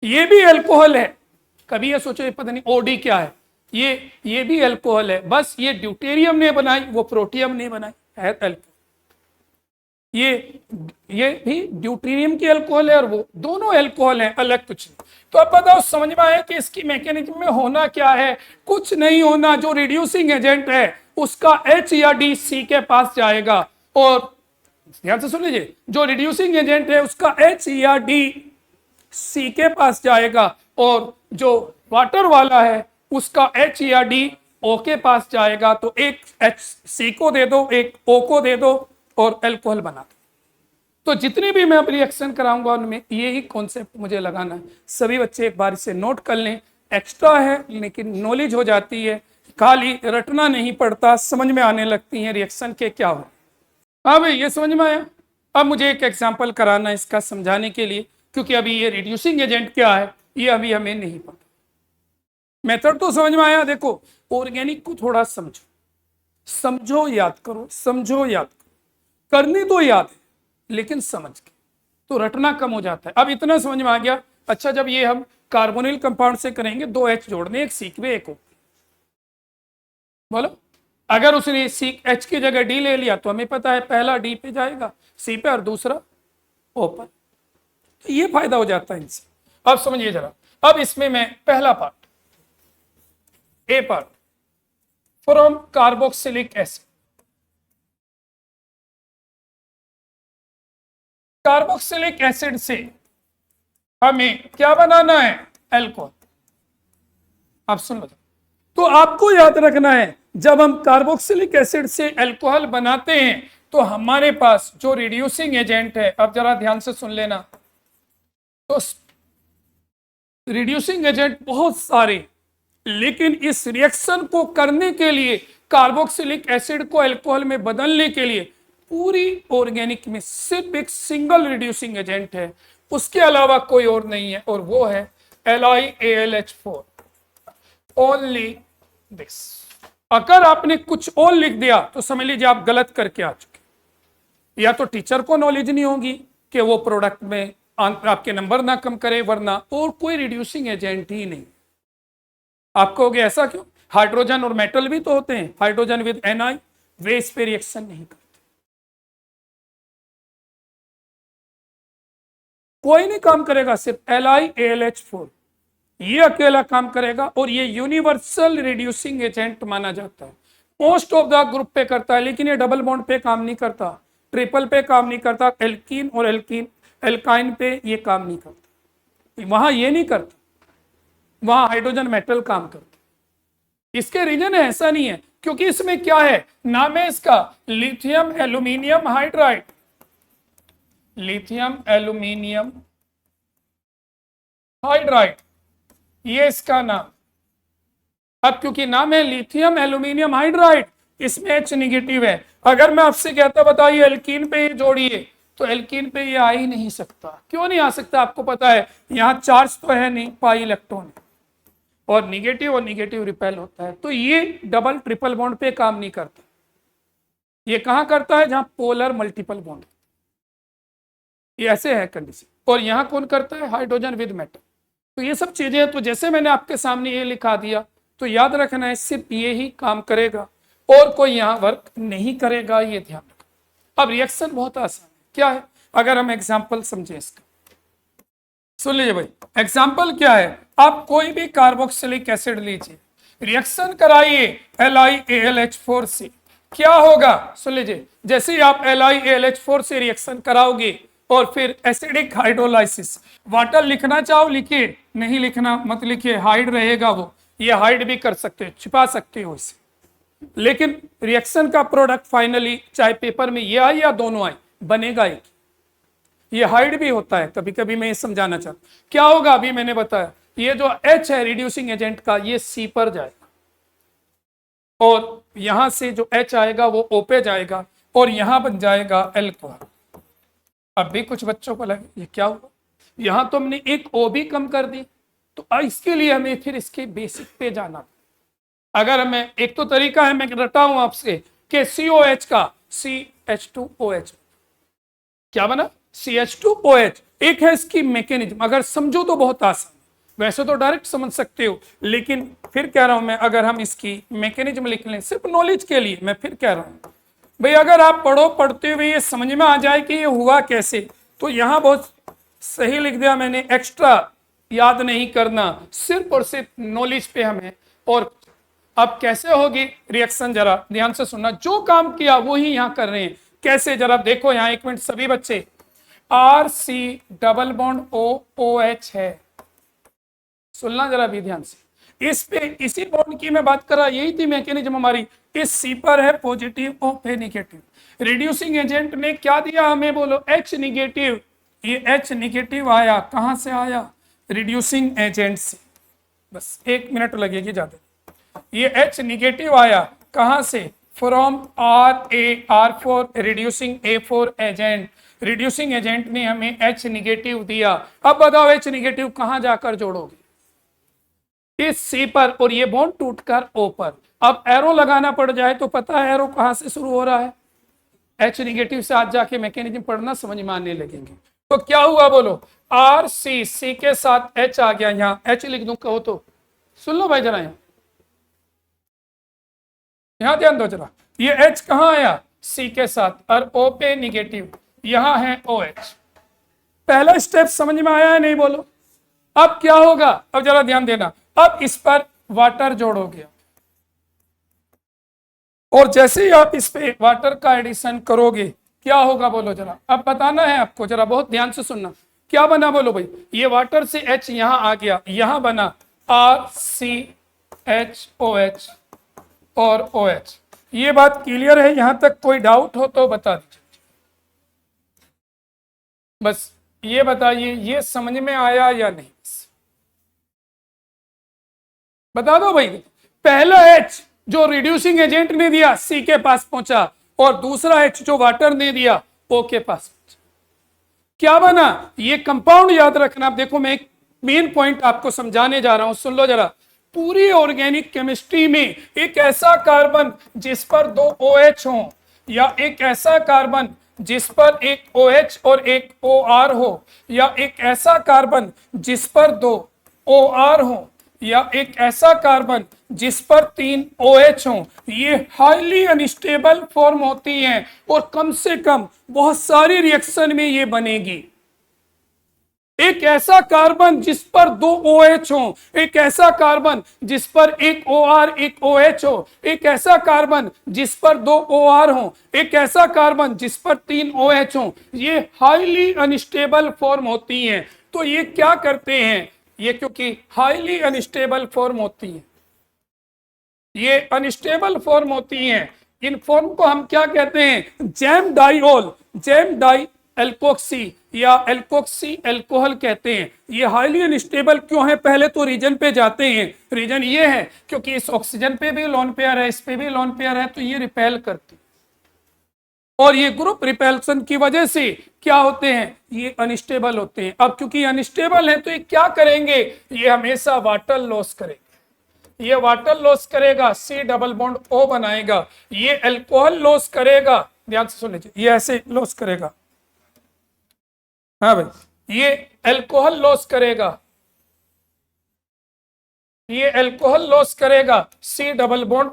ये भी अल्कोहल है, कभी ये सोचो पता नहीं ओडी क्या है, ये भी अल्कोहल है, बस ये ड्यूटेरियम ने बनाई, वो प्रोटियम ने बनाई, है अल्कोहल। ये भी ड्यूटेरियम की अल्कोहल है और वो दोनों अल्कोहल है, अलग कुछ नहीं। तो अब बताओ समझ में आया कि इसकी मैकेनिज्म में होना क्या है? कुछ नहीं होना, जो रिड्यूसिंग एजेंट है उसका एच या डी सी के पास जाएगा, और ध्यान से सुन लीजिए, जो रिड्यूसिंग एजेंट है उसका एच या डी सी के पास जाएगा, और जो वाटर वाला है उसका एच या डी ओ के पास जाएगा। तो एक एच सी को दे दो, एक ओ को दे दो और अल्कोहल बना दो। तो जितनी भी मैं अब रिएक्शन कराऊंगा उनमें यही कॉन्सेप्ट मुझे लगाना है। सभी बच्चे एक बार इसे नोट कर लें, एक्स्ट्रा है लेकिन नॉलेज हो जाती है, खाली रटना नहीं पड़ता, समझ में आने लगती है रिएक्शन के क्या हो। हाँ भाई, ये समझ में आया? अब मुझे एक एग्जाम्पल कराना है इसका समझाने के लिए, क्योंकि अभी ये रिड्यूसिंग एजेंट क्या है ये अभी हमें नहीं पता। मेथड तो समझ में आया। देखो, ऑर्गेनिक को थोड़ा समझो, समझो याद करो, समझो याद करो, करनी तो याद है लेकिन समझ के, तो रटना कम हो जाता है। अब इतना समझ में आ गया। अच्छा, जब ये हम कार्बोनिल कंपाउंड से करेंगे, 2 H जोड़ने, एक सीख में एक O। बोलो, अगर उसने सी एच की जगह डी ले लिया तो हमें पता है पहला डी पे जाएगा, सी पे, और दूसरा ओ पर। तो ये फायदा हो जाता है इनसे। अब समझिए जरा, अब इसमें मैं पहला part, A part, from carboxylic acid. Carboxylic acid से हमें क्या बनाना है? अल्कोहल। आप सुन लो, तो आपको याद रखना है जब हम कार्बोक्सिलिक एसिड से अल्कोहल बनाते हैं तो हमारे पास जो रिड्यूसिंग एजेंट है, अब जरा ध्यान से सुन लेना, तो रिड्यूसिंग एजेंट बहुत सारे, लेकिन इस रिएक्शन को करने के लिए, कार्बोक्सिलिक एसिड को अल्कोहल में बदलने के लिए, पूरी ऑर्गेनिक में सिर्फ एक सिंगल रिड्यूसिंग एजेंट है, उसके अलावा कोई और नहीं है, और वो है LiAlH4, ओनली दिस। अगर आपने कुछ और लिख दिया तो समझ लीजिए आप गलत करके आ चुके। या तो टीचर को नॉलेज नहीं होगी कि वो प्रोडक्ट में आपके नंबर ना कम करे, वरना और कोई रिड्यूसिंग एजेंट ही नहीं। आप कहोगे ऐसा क्यों? हाइड्रोजन और मेटल भी तो होते हैं, हाइड्रोजन विद Ni, वे इस पे रिएक्शन नहीं करते। कोई नहीं काम करेगा, सिर्फ LiAlH4 ये अकेला काम करेगा, और ये यूनिवर्सल रिड्यूसिंग एजेंट माना जाता है। मोस्ट ऑफ द ग्रुप पे करता है, लेकिन ये डबल बॉन्ड पे काम नहीं करता, ट्रिपल पे काम नहीं करता, एल्कीन और एल्काइन पे ये काम नहीं करता, वहां ये नहीं करता, वहां हाइड्रोजन मेटल काम करता। इसके रीजन ऐसा नहीं है, क्योंकि इसमें क्या है, नाम है इसका lithium aluminium hydride, lithium aluminium hydride, ये इसका नाम। अब क्योंकि नाम है लिथियम एल्यूमिनियम हाइड्राइड, इसमें H निगेटिव है। अगर मैं आपसे कहता बताइए एल्कीन पे ये जोड़िए, तो एल्कीन पे ये आ ही नहीं सकता। क्यों नहीं आ सकता? आपको पता है यहाँ चार्ज तो है नहीं, पाई इलेक्ट्रॉन है, और निगेटिव रिपेल होता है, तो ये डबल ट्रिपल बॉन्ड पे काम नहीं करता। ये कहां करता है? जहां पोलर मल्टीपल बॉन्ड, ये ऐसे है कंडीशन। और यहां कौन करता है? Hydrogen with metal. तो ये सब चीजें, तो जैसे मैंने आपके सामने ये लिखा दिया, तो याद रखना है सिर्फ ये ही काम करेगा और कोई यहाँ वर्क नहीं करेगा, ये ध्यान रखना। अब रिएक्शन बहुत आसान है, क्या है? अगर हम एग्जाम्पल समझे इसका, सुन लीजिए भाई। एग्जाम्पल क्या है? आप कोई भी कार्बोक्सिलिक एसिड लीजिए, रिएक्शन कराइए LiAlH4 से, क्या होगा सुन लीजिए, जैसे ही आप LiAlH4 से रिएक्शन कराओगे और फिर एसिडिक हाइड्रोलाइसिस, वाटर लिखना चाहो लिखिए, नहीं लिखना मत लिखिए, हाइड रहेगा वो, ये हाइड भी कर सकते हो, छिपा सकते हो इसे, लेकिन रिएक्शन का प्रोडक्ट फाइनली चाहे पेपर में ये आए या दोनों आए बनेगा एक, ये हाइड भी होता है कभी कभी, मैं ये समझाना चाहता हूं क्या होगा। अभी मैंने बताया ये जो H है रिड्यूसिंग एजेंट का, ये C पर जाएगा और यहां से जो H आएगा वो O पे जाएगा और यहां बन जाएगा अल्कोहल। अब भी कुछ बच्चों को लगे ये क्या हुआ, यहां तो हमने एक O भी कम कर दी, तो इसके लिए हमें फिर इसके बेसिक पे जाना। अगर हमें एक तो तरीका है, मैं रटा हूं आपसे कि COH का CH2OH क्या बना, CH2OH। एक है इसकी मैकेनिज्म, अगर समझो तो बहुत आसान, वैसे तो डायरेक्ट समझ सकते हो, लेकिन फिर कह रहा हूं मैं, अगर हम इसकी मैकेनिज्म लिख लें सिर्फ नॉलेज के लिए, मैं फिर कह रहा हूं भाई अगर आप पढ़ते हुए ये समझ में आ जाए कि ये हुआ कैसे, तो यहां बहुत सही लिख दिया मैंने, एक्स्ट्रा याद नहीं करना, सिर्फ और सिर्फ नॉलेज पे हमें। और अब कैसे होगी रिएक्शन, जरा ध्यान से सुनना, जो काम किया वो ही यहां कर रहे हैं, कैसे जरा देखो यहां, एक मिनट सभी बच्चे, RC डबल बॉन्ड OOH है, सुनना जरा भी ध्यान से, इस पे इसी बॉन्ड की मैं बात कर रहा, यही थी मैकेनिज्म हमारी, इस C पर है पॉजिटिव, O पे निगेटिव, रिड्यूसिंग एजेंट ने क्या दिया हमें बोलो, H निगेटिव, ये H निगेटिव आया, कहां से आया, रिड्यूसिंग एजेंट से, बस 1 मिनट लगेगी ज्यादा, ये H निगेटिव आया कहां से, from R4 reducing A4 agent, reducing agent ने हमें H निगेटिव दिया। अब बताओ H निगेटिव कहां जाकर जोड़ोगे, इस C पर, और ये बॉन्ड टूटकर O पर। अब एरो लगाना पड़ जाए तो पता है एरो कहां से शुरू हो रहा है, H निगेटिव से, आज जाके मैकेनिज्म पढ़ना समझ में आने लगेंगे। तो क्या हुआ बोलो, C के साथ H आ गया, यहां H लिख दूं कहो तो, सुन लो भाई जरा, यहां ध्यान दो जरा, ये H कहां आया, C के साथ, और O पे निगेटिव, यहां है OH। पहला स्टेप समझ में आया है नहीं बोलो। अब क्या होगा, अब जरा ध्यान देना, अब इस पर वाटर जोड़ोगे, और जैसे ही आप इस पे वाटर का एडिशन करोगे क्या होगा बोलो जरा, अब बताना है आपको, जरा बहुत ध्यान से सुनना, क्या बना बोलो भाई, ये वाटर से H यहां आ गया, यहां बना RCHOH और OH। ये बात क्लियर है, यहां तक कोई डाउट हो तो बता दीजिए, बस ये बताइए ये समझ में आया या नहीं, बता दो भाई। पहला H जो रिड्यूसिंग एजेंट ने दिया C के पास पहुंचा, और दूसरा H जो वाटर ने दिया O के पास पहुंचा, क्या बना, ये कंपाउंड याद रखना। अब देखो मैं एक मेन पॉइंट आपको समझाने जा रहा हूं, सुन लो जरा। पूरी ऑर्गेनिक केमिस्ट्री में एक ऐसा कार्बन जिस पर 2 OH हो, या एक ऐसा कार्बन जिस पर एक OH और एक OR हो, या एक ऐसा कार्बन जिस पर 2 OR हो, या एक ऐसा कार्बन जिस पर 3 OH हो, ये हाईली अनस्टेबल फॉर्म होती हैं, और कम से कम बहुत सारी रिएक्शन में ये बनेगी। एक ऐसा कार्बन जिस पर 2 OH हो, एक ऐसा कार्बन जिस पर एक OR एक OH हो, एक ऐसा कार्बन जिस पर 2 OR हो, एक ऐसा कार्बन जिस पर 3 OH हो, ये हाईली अनस्टेबल फॉर्म होती हैं। तो ये क्या करते हैं, ये क्योंकि हाईली अनस्टेबल फॉर्म होती है, ये अनस्टेबल फॉर्म होती हैं, इन फॉर्म को हम क्या कहते हैं, gem diol, gem di alkoxy या एल्कोक्सी एल्कोहल कहते हैं। ये हाईली अनस्टेबल क्यों है, पहले तो रीजन पे जाते हैं। रीजन ये है क्योंकि इस ऑक्सीजन पे भी लोन पेयर है, इस पे भी लोन पेयर है, तो ये रिपेल करते हैं, और ये ग्रुप रिपेल्सन की वजह से क्या होते हैं, ये अनस्टेबल होते हैं। अब क्योंकि अनस्टेबल है तो ये क्या करेंगे, ये हमेशा वाटर लॉस करेंगे, ये वाटर लॉस करेगा, C डबल बॉन्ड O बनाएगा, ये अल्कोहल लॉस करेगा, ध्यान से सुन लीजिए, ये ऐसे लॉस करेगा, हाँ भाई, ये अल्कोहल लॉस करेगा, ये अल्कोहल लॉस करेगा, C डबल बॉन्ड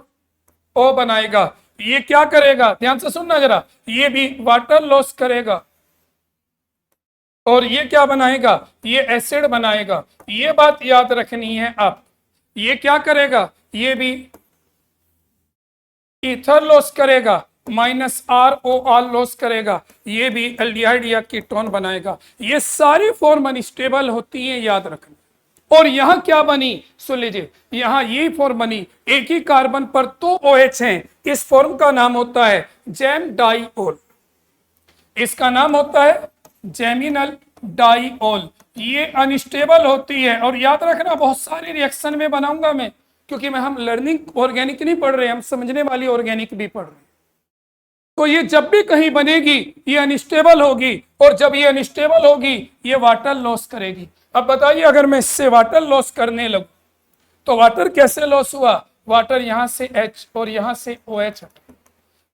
O बनाएगा, ये क्या करेगा, ध्यान से सुनना जरा, ये भी वाटर लॉस करेगा, और ये क्या बनाएगा, ये एसिड बनाएगा। ये बात याद रखनी है आप, ये क्या करेगा, ये भी ईथर लॉस करेगा, माइनस ROR लॉस करेगा, ये भी एल्डिहाइड या कीटोन बनाएगा। ये सारी फॉर्म अनस्टेबल होती है, याद रखना। और यहां क्या बनी, सुन लीजिए, यहां ये फॉर्म बनी, एक ही कार्बन पर 2 OH हैं। इस फॉर्म का नाम होता है जैम डाइओल, इसका नाम होता है जेमिनल डाइओल। ये अनस्टेबल होती है, और याद रखना बहुत सारे रिएक्शन में बनाऊंगा मैं, क्योंकि हम लर्निंग ऑर्गेनिक नहीं पढ़ रहे, हम समझने वाली ऑर्गेनिक भी पढ़ रहे हैं। तो ये जब भी कहीं बनेगी ये अनस्टेबल होगी, और जब ये अनस्टेबल होगी ये वाटर लॉस करेगी। अब बताइए, अगर मैं इससे वाटर लॉस करने लगूं तो वाटर कैसे लॉस हुआ, वाटर यहां से H और यहां से OH हटा,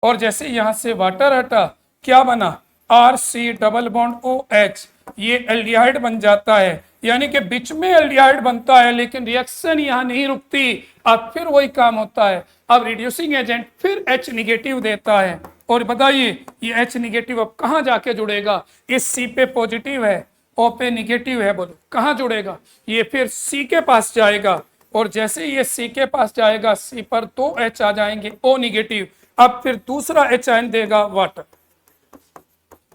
और जैसे यहां से वाटर हटा क्या बना, RC डबल बॉन्ड OH, ये एल्डिहाइड बन जाता है। यानी कि बीच में एल्डिहाइड बनता है, लेकिन रिएक्शन यहां नहीं रुकती, अब फिर वही काम होता है। अब रिड्यूसिंग एजेंट फिर H निगेटिव देता है, और बताइए ये H निगेटिव अब कहां जाके जुड़ेगा, इस C पे पॉजिटिव है, O पे निगेटिव है, बोलो कहां जुड़ेगा, ये फिर C के पास जाएगा, और जैसे ये C के पास जाएगा C पर 2 H आ जाएंगे, O निगेटिव, अब फिर दूसरा H आयन देगा वाटर,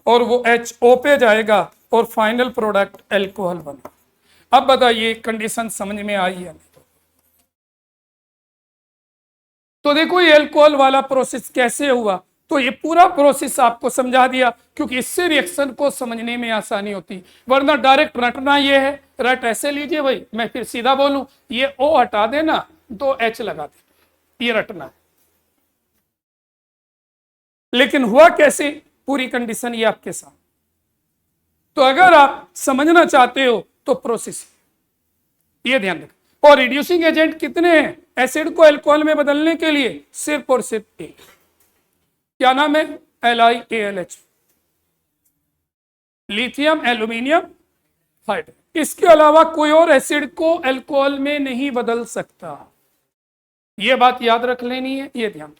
और वो H O पे जाएगा, और फाइनल प्रोडक्ट एल्कोहल बना। अब बताइए कंडीशन समझ में आई है? तो देखो ये एल्कोहल वाला प्रोसेस कैसे हुआ, तो ये पूरा प्रोसेस आपको समझा दिया, क्योंकि इससे रिएक्शन को समझने में आसानी होती, वरना डायरेक्ट रटना ये है, रट ऐसे लीजिए भाई, मैं फिर सीधा बोलूं, ये O हटा देना, 2 H लगा देना, ये रटना है। लेकिन हुआ कैसे, पूरी कंडीशन ये आपके साथ। तो अगर आप समझना चाहते हो तो प्रोसेस ये ध्यान रखें। और रिड्यूसिंग एजेंट कितने हैं एसिड को अल्कोहल में बदलने के लिए, सिर्फ और सिर्फ एक, क्या नाम है, LiAlH, लिथियम एल्यूमिनियम हाइड्रेट। इसके अलावा कोई और एसिड को अल्कोहल में नहीं बदल सकता, यह बात याद रख लेनी है, ये ध्यान।